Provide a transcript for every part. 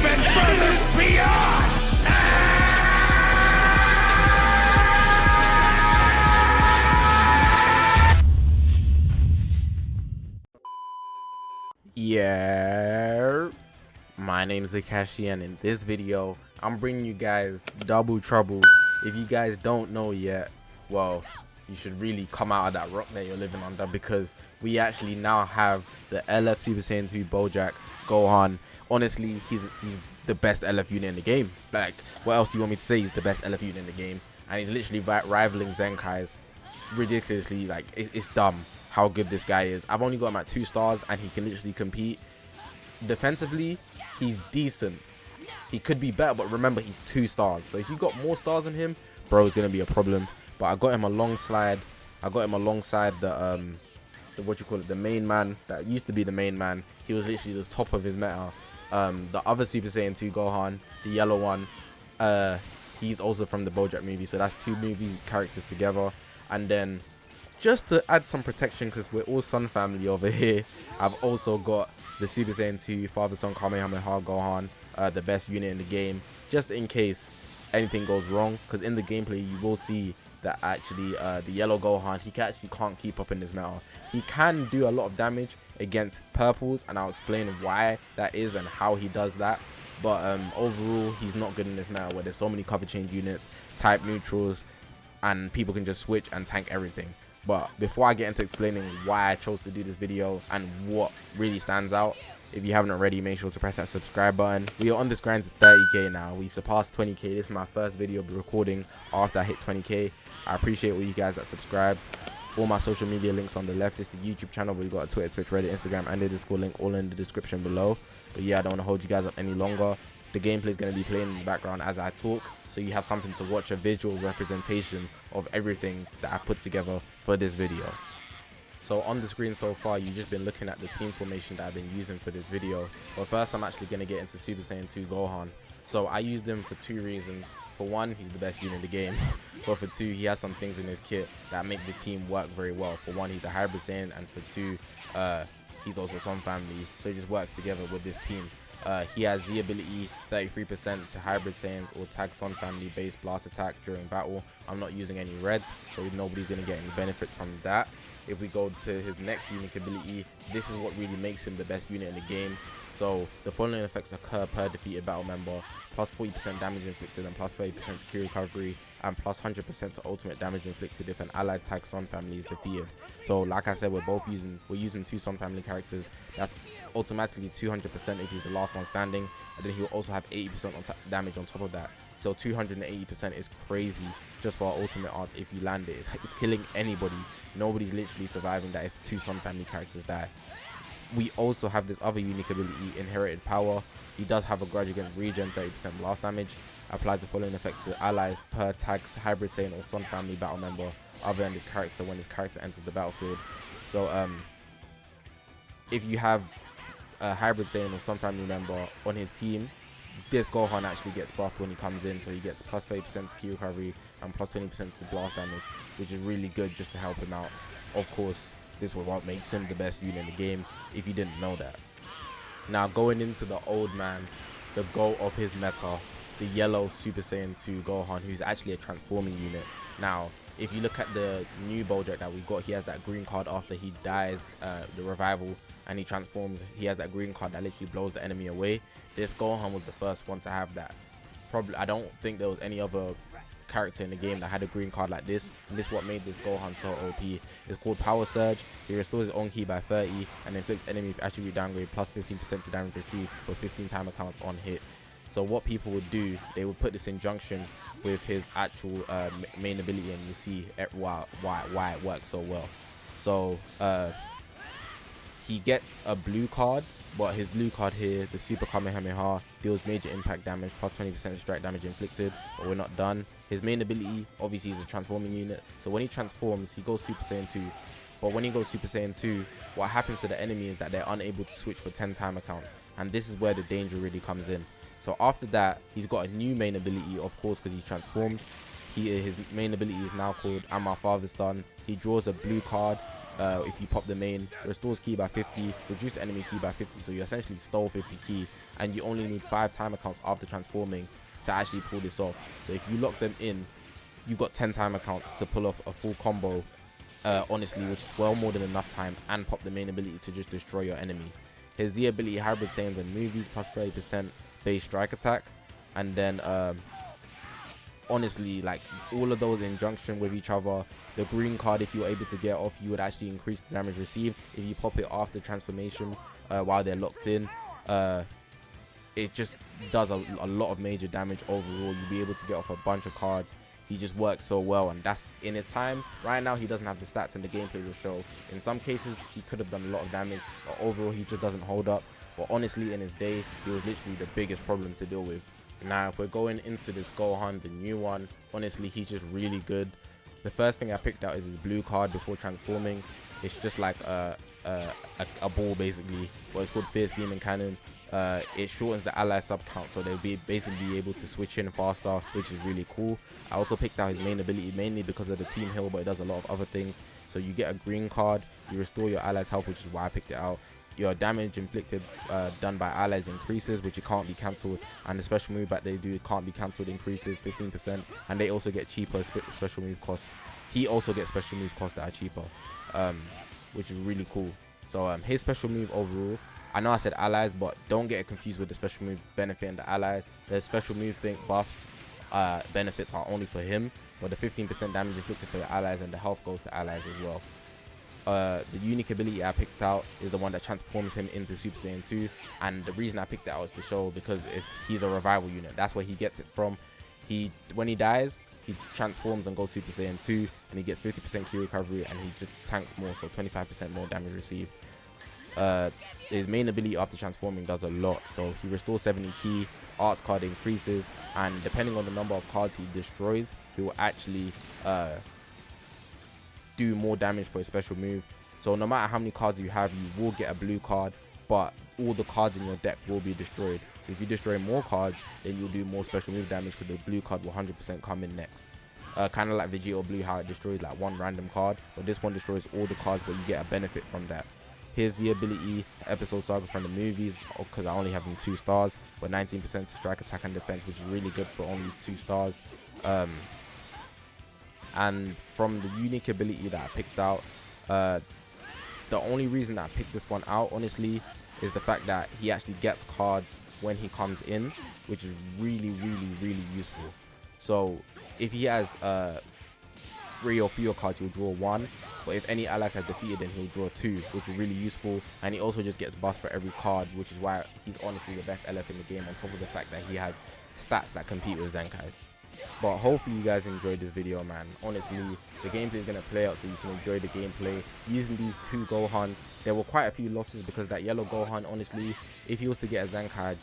even further beyond! Yeah, my name is Zakashi, and in this video I'm bringing you guys double trouble. If you guys don't know yet, well, you should really come out of that rock that you're living under, because we actually now have the LF Super Saiyan 2 BOUJACK Gohan. Honestly, he's the best LF unit in the game. Like, what else do you want me to say? He's the best LF unit in the game, and he's literally rivaling Zenkai's ridiculously. Like, it's dumb how good this guy is. I've only got him at 2 stars, and he can literally compete. Defensively, he's decent. He could be better, but remember, he's 2 stars. So if you got more stars than him, bro, it's gonna be a problem. But I got him alongside the what you call it, the main man that used to be the main man. He was literally the top of his meta. The other Super Saiyan 2 Gohan, the yellow one, he's also from the BOUJACK movie. So that's 2 movie characters together. And then, just to add some protection, because we're all Sun family over here, I've also got the Super Saiyan 2 Father Son Kamehameha Gohan, the best unit in the game, just in case anything goes wrong. Because in the gameplay you will see that actually the yellow Gohan, he can't keep up in this meta. He can do a lot of damage against purples, and I'll explain why that is and how he does that. But overall, he's not good in this meta where there's so many cover change units, type neutrals, and people can just switch and tank everything. But before I get into explaining why I chose to do this video and what really stands out, if you haven't already, make sure to press that subscribe button. We are on this grind to 30k now. We surpassed 20k. This is my first video recording after I hit 20k. I appreciate all you guys that subscribed. All my social media links on the left. It's the YouTube channel, but we got a Twitter, Twitch, Reddit, Instagram, and the Discord link all in the description below. But yeah, I don't want to hold you guys up any longer. The gameplay is going to be playing in the background as I talk, so you have something to watch, a visual representation of everything that I put together for this video. So on the screen so far, you've just been looking at the team formation that I've been using for this video. But first, I'm actually going to get into Super Saiyan 2 Gohan. So I used him for 2 reasons. For one, he's the best unit in the game. But for 2, he has some things in his kit that make the team work very well. For 1, he's a hybrid Saiyan, and for 2, he's also Sun family. So he just works together with this team. He has Z ability 33% to hybrid Saiyans or tag Sun family based blast attack during battle. I'm not using any reds, so nobody's going to get any benefit from that. If we go to his next unique ability, this is what really makes him the best unit in the game. So the following effects occur per defeated battle member: plus 40% damage inflicted, and plus 30% secure recovery, and plus 100% to ultimate damage inflicted if an allied tag Sun family is defeated. So like I said, we're using 2 Sun family characters. That's automatically 200% if he's the last one standing, and then he'll also have 80% damage on top of that. So 280% is crazy just for our ultimate arts. If you land it, it's killing anybody. Nobody's literally surviving that if 2 Sun family characters die. We also have this other unique ability, Inherited Power. He does have a grudge against regen, 30% blast damage. Applies the following effects to allies per tag's hybrid Saiyan or Sun family battle member other than this character when this character enters the battlefield. So if you have a hybrid Saiyan or Sun family member on his team, this Gohan actually gets buffed when he comes in, so he gets plus 30% skill recovery and plus 20% to blast damage, which is really good just to help him out. Of course, this is what makes him the best unit in the game, if you didn't know that. Now going into the old man, the goal of his meta, the yellow Super Saiyan 2 Gohan, who's actually a transforming unit. Now, if you look at the new BOUJACK that we got, he has that green card after he dies, the revival, and he transforms. He has that green card that literally blows the enemy away. This Gohan was the first one to have that. Probably, I don't think there was any other character in the game that had a green card like this, and this is what made this Gohan so OP. It's called Power Surge. He restores his own ki by 30 and inflicts enemy attribute downgrade plus 15% to damage received for 15 time counts on hit. So what people would do, they would put this in junction with his actual main ability, and you see why it works so well. So he gets a blue card, but his blue card here, the Super Kamehameha, deals major impact damage plus 20% strike damage inflicted, but we're not done. His main ability, obviously, is a transforming unit, so when he transforms, he goes Super Saiyan 2. But when he goes Super Saiyan 2, what happens to the enemy is that they're unable to switch for 10 timer counts, and this is where the danger really comes in. So after that, he's got a new main ability, of course, because he's transformed. His main ability is now called "I'm My Father's Son." He draws a blue card. if you pop the main, restores ki by 50, reduce the enemy ki by 50, so you essentially stole 50 ki, and you only need 5 timer counts after transforming to actually pull this off. So if you lock them in, you got 10 timer counts to pull off a full combo, honestly, which is well more than enough time, and pop the main ability to just destroy your enemy. His Z ability hybrid sames and movies plus 30% base strike attack, and then honestly, like, all of those in junction with each other. The green card, if you're able to get off, you would actually increase the damage received. If you pop it after transformation while they're locked in, it just does a lot of major damage overall. You'll be able to get off a bunch of cards. He just works so well, and that's in his time. Right now, he doesn't have the stats, and the gameplay will show. In some cases, he could have done a lot of damage, but overall, he just doesn't hold up. But honestly, in his day, he was literally the biggest problem to deal with. Now, if we're going into this Gohan, the new one, honestly, he's just really good. The first thing I picked out is his blue card before transforming. It's just like a ball, basically, but it's called Fierce Demon Cannon. It shortens the ally sub count, so they'll basically be able to switch in faster, which is really cool. I also picked out his main ability mainly because of the team heal, but it does a lot of other things. So you get a green card, you restore your allies' health, which is why I picked it out. Your damage inflicted done by allies increases, which it can't be cancelled, and the special move that they do can't be cancelled increases 15%, and they also get cheaper special move costs. He also gets special move costs that are cheaper, which is really cool. So his special move overall, I know I said allies, but don't get it confused with the special move benefiting the allies. The special move buffs benefits are only for him, but the 15% damage inflicted for the allies and the health goes to allies as well. The unique ability I picked out is the one that transforms him into Super Saiyan 2, and the reason I picked it out is to show because he's a revival unit. That's where he gets it from. When he dies, he transforms and goes Super Saiyan 2, and he gets 50% ki recovery, and he just tanks more, so 25% more damage received. His main ability after transforming does a lot, so he restores 70 ki, arts card increases, and depending on the number of cards he destroys, he will actually do more damage for a special move. So no matter how many cards you have, you will get a blue card, but all the cards in your deck will be destroyed. So if you destroy more cards, then you'll do more special move damage because the blue card will 100% come in next. Kind of like Vegeta Blue, how it destroys like one random card, but this one destroys all the cards, but you get a benefit from that. Here's the ability, Episode Saga from the movies, because I only have him 2 stars, but 19% to strike, attack, and defense, which is really good for only 2 stars. And from the unique ability that I picked out, the only reason that I picked this one out, honestly, is the fact that he actually gets cards when he comes in, which is really, really, really useful. So if he has 3 or fewer cards, he'll draw 1, but if any allies have defeated, then he'll draw 2, which is really useful. And he also just gets buffs for every card, which is why he's honestly the best LF in the game, on top of the fact that he has stats that compete with Zenkai's. But hopefully you guys enjoyed this video, man. Honestly, the gameplay is going to play out so you can enjoy the gameplay using these 2 Gohan. There were quite a few losses because that yellow Gohan, honestly, if he was to get a Zenkai,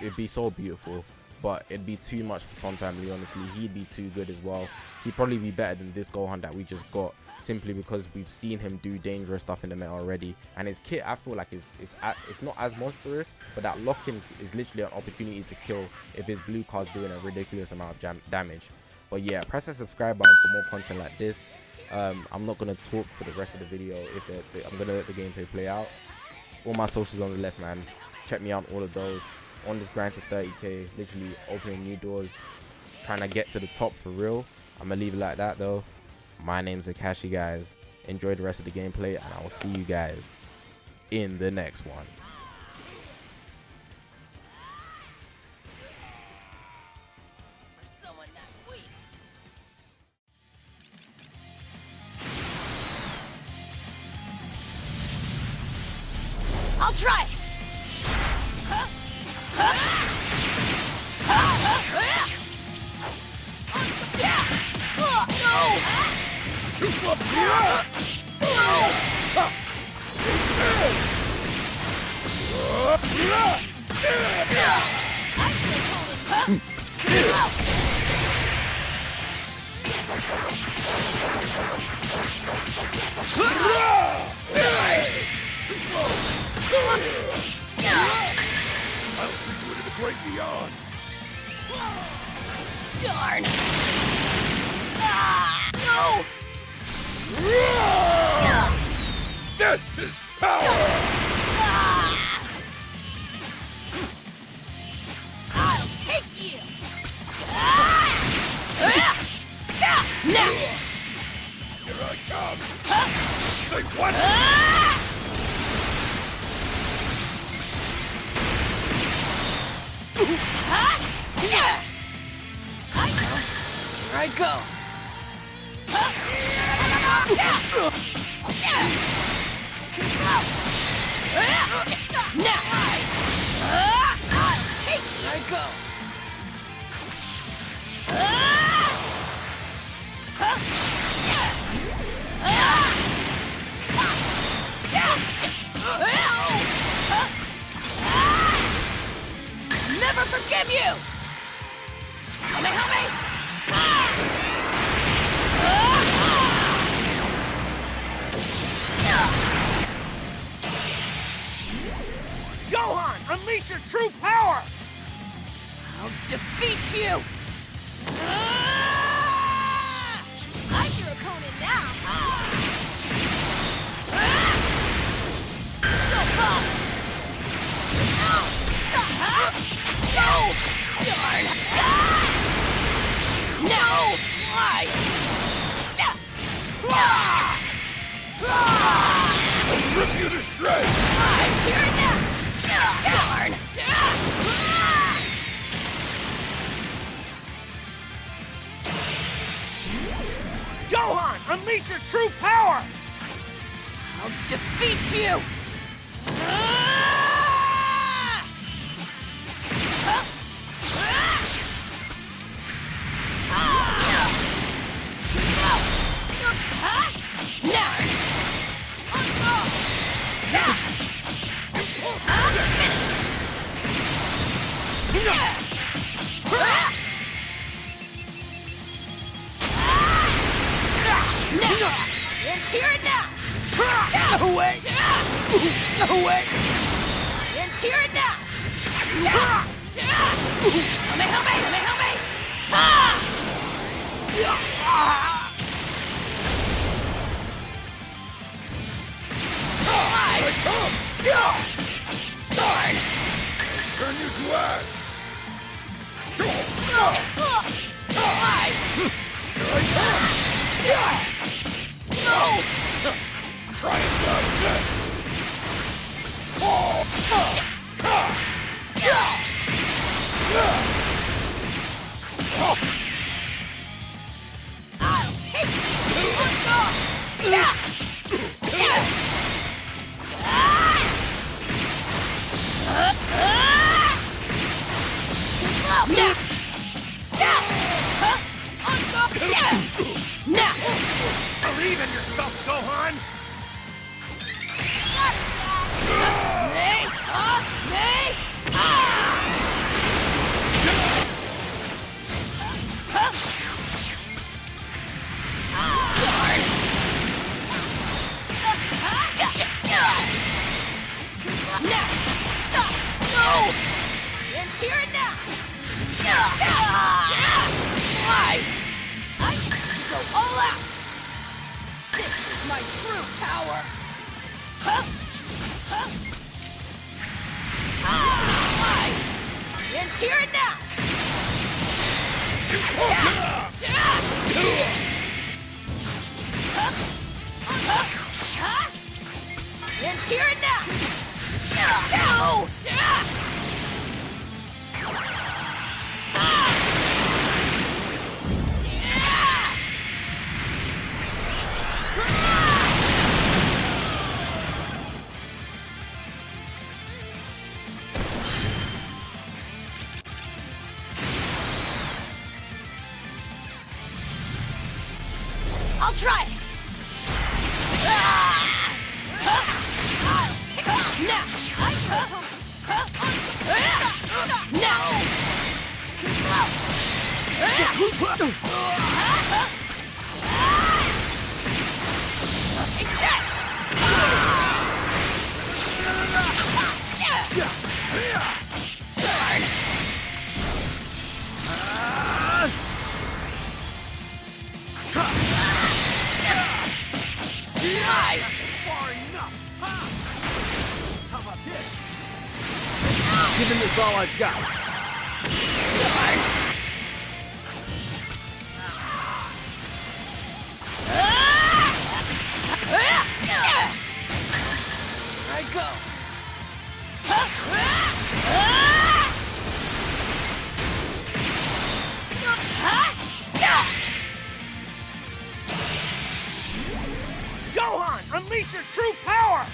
it'd be so beautiful, but it'd be too much for Son Family. Honestly, he'd be too good as well. He'd probably be better than this Gohan that we just got, simply because we've seen him do dangerous stuff in the meta already, and his kit, I feel like it's not as monstrous, but that lock-in is literally an opportunity to kill if his blue card's doing a ridiculous amount of damage. But yeah, press the subscribe button for more content like this. I'm not gonna talk for the rest of the video. I'm gonna let the gameplay play out. All my socials on the left, man. Check me out on all of those. On this grind to 30k, literally opening new doors, trying to get to the top for real. I'm gonna leave it like that though. My name's Zakashi, guys. Enjoy the rest of the gameplay, and I will see you guys in the next one. I'll try it! Too slow! I'll see you into the great beyond. Darn! Ah, no! This is power! I'll take you! Now! Here I come! Say what? Here I go! Too slow! Now! I'll take you! Here I go! Never forgive you! Help me, help me! Gohan, unleash your true power! I'll defeat you! I'm your opponent now! So fast! No! Darn! No! Why? I'll rip you to shreds! I'm here now! Darn! Gohan, unleash your true power! I'll defeat you! It's here and now! No way! No way! It's here and now! Help me, help me, help me, help me! I come! Darn! Turn you to ash! Why? Here I come! No! Try and dodge this! I'll take you! Now! Believe in yourself, Gohan! Here and now! Why? I can go all out! This is my true power! Why? It's here and now! It's here and now! No! I'll try! Far enough! How about this? Giving this all I've got. I go. Gohan, unleash your true power!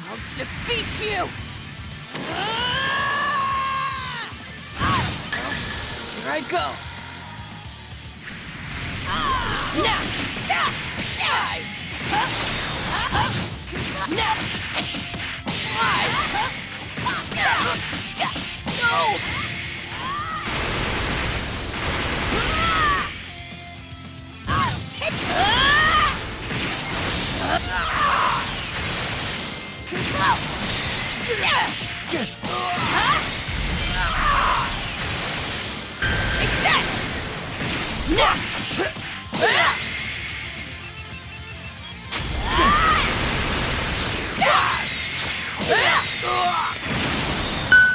I'll defeat you! Here I go! Now! Die! Now! No! I'll take too slow! Take that! Now!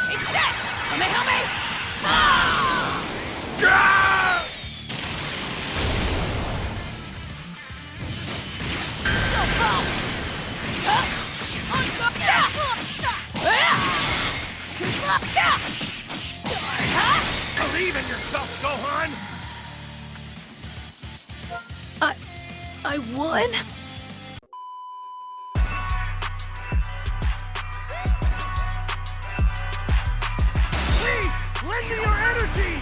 Take that! Kamehameha! Believe in yourself, Gohan! I won? Please, lend me your energy!